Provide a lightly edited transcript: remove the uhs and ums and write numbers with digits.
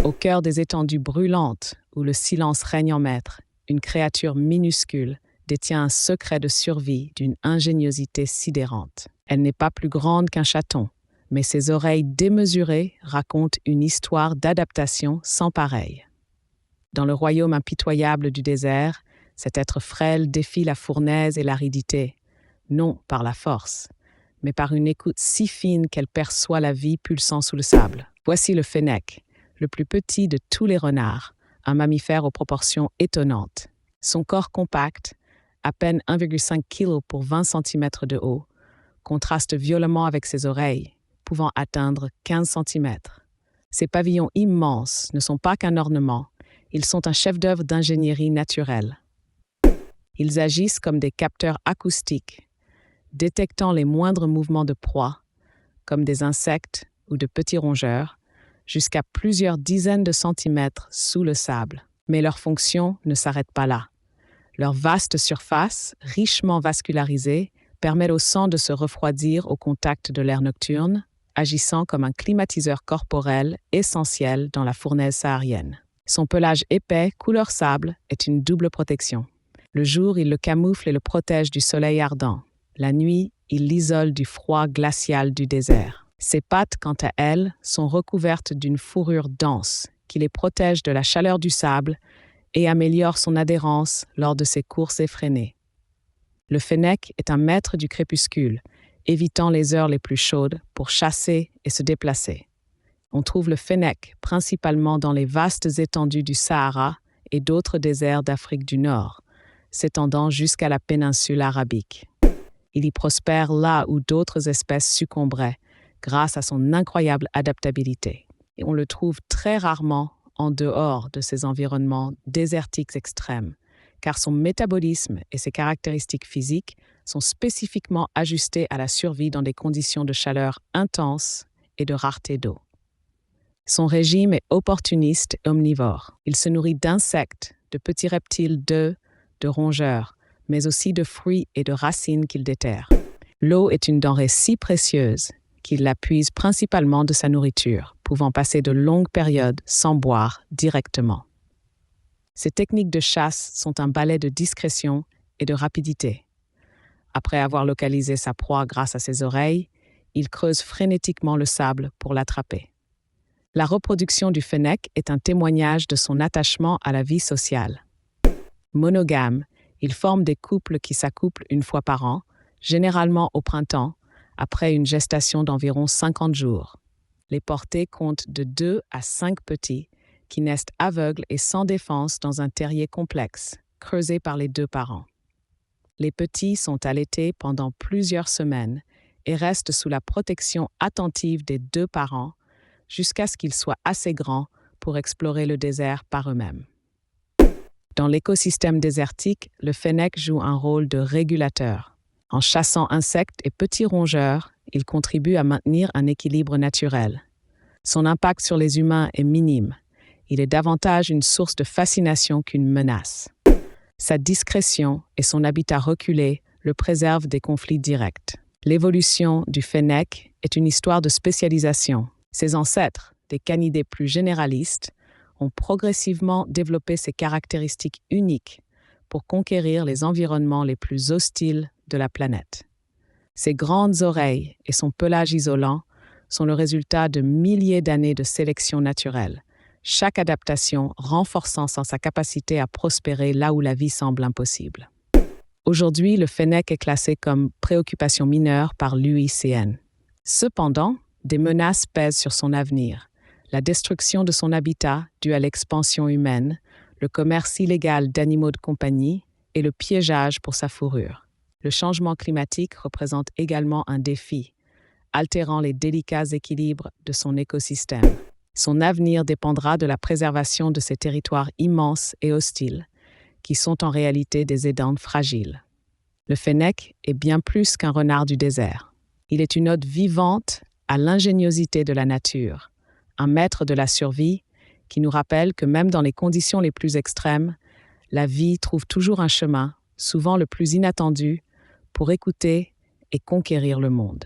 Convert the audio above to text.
Au cœur des étendues brûlantes, où le silence règne en maître, une créature minuscule détient un secret de survie d'une ingéniosité sidérante. Elle n'est pas plus grande qu'un chaton, mais ses oreilles démesurées racontent une histoire d'adaptation sans pareille. Dans le royaume impitoyable du désert, cet être frêle défie la fournaise et l'aridité, non par la force, mais par une écoute si fine qu'elle perçoit la vie pulsant sous le sable. Voici le fennec, le plus petit de tous les renards, un mammifère aux proportions étonnantes. Son corps compact, à peine 1,5 kg pour 20 cm de haut, contraste violemment avec ses oreilles, pouvant atteindre 15 cm. Ces pavillons immenses ne sont pas qu'un ornement, ils sont un chef-d'œuvre d'ingénierie naturelle. Ils agissent comme des capteurs acoustiques, détectant les moindres mouvements de proie, comme des insectes ou de petits rongeurs, jusqu'à plusieurs dizaines de centimètres sous le sable. Mais leur fonction ne s'arrête pas là. Leur vaste surface, richement vascularisée, permet au sang de se refroidir au contact de l'air nocturne, agissant comme un climatiseur corporel essentiel dans la fournaise saharienne. Son pelage épais, couleur sable, est une double protection. Le jour, il le camoufle et le protège du soleil ardent. La nuit, il l'isole du froid glacial du désert. Ses pattes, quant à elles, sont recouvertes d'une fourrure dense qui les protège de la chaleur du sable et améliore son adhérence lors de ses courses effrénées. Le fennec est un maître du crépuscule, évitant les heures les plus chaudes pour chasser et se déplacer. On trouve le fennec principalement dans les vastes étendues du Sahara et d'autres déserts d'Afrique du Nord, s'étendant jusqu'à la péninsule arabique. Il y prospère là où d'autres espèces succomberaient, grâce à son incroyable adaptabilité. Et on le trouve très rarement en dehors de ces environnements désertiques extrêmes, car son métabolisme et ses caractéristiques physiques sont spécifiquement ajustés à la survie dans des conditions de chaleur intense et de rareté d'eau. Son régime est opportuniste et omnivore. Il se nourrit d'insectes, de petits reptiles d'œufs, de rongeurs, mais aussi de fruits et de racines qu'il déterre. L'eau est une denrée si précieuse qu'il la puise principalement de sa nourriture, pouvant passer de longues périodes sans boire directement. Ces techniques de chasse sont un ballet de discrétion et de rapidité. Après avoir localisé sa proie grâce à ses oreilles, il creuse frénétiquement le sable pour l'attraper. La reproduction du fennec est un témoignage de son attachement à la vie sociale. Monogame, il forme des couples qui s'accouplent une fois par an, généralement au printemps, après une gestation d'environ 50 jours. Les portées comptent de 2 à 5 petits qui naissent aveugles et sans défense dans un terrier complexe, creusé par les 2 parents. Les petits sont allaités pendant plusieurs semaines et restent sous la protection attentive des 2 parents jusqu'à ce qu'ils soient assez grands pour explorer le désert par eux-mêmes. Dans l'écosystème désertique, le fennec joue un rôle de régulateur. En chassant insectes et petits rongeurs, il contribue à maintenir un équilibre naturel. Son impact sur les humains est minime. Il est davantage une source de fascination qu'une menace. Sa discrétion et son habitat reculé le préservent des conflits directs. L'évolution du fennec est une histoire de spécialisation. Ses ancêtres, des canidés plus généralistes, ont progressivement développé ces caractéristiques uniques pour conquérir les environnements les plus hostiles de la planète. Ses grandes oreilles et son pelage isolant sont le résultat de milliers d'années de sélection naturelle, chaque adaptation renforçant sa capacité à prospérer là où la vie semble impossible. Aujourd'hui, le fennec est classé comme préoccupation mineure par l'UICN. Cependant, des menaces pèsent sur son avenir. La destruction de son habitat due à l'expansion humaine, le commerce illégal d'animaux de compagnie et le piégeage pour sa fourrure. Le changement climatique représente également un défi, altérant les délicats équilibres de son écosystème. Son avenir dépendra de la préservation de ces territoires immenses et hostiles, qui sont en réalité des aidantes fragiles. Le fennec est bien plus qu'un renard du désert. Il est une ode vivante à l'ingéniosité de la nature, un maître de la survie qui nous rappelle que même dans les conditions les plus extrêmes, la vie trouve toujours un chemin, souvent le plus inattendu, pour écouter et conquérir le monde.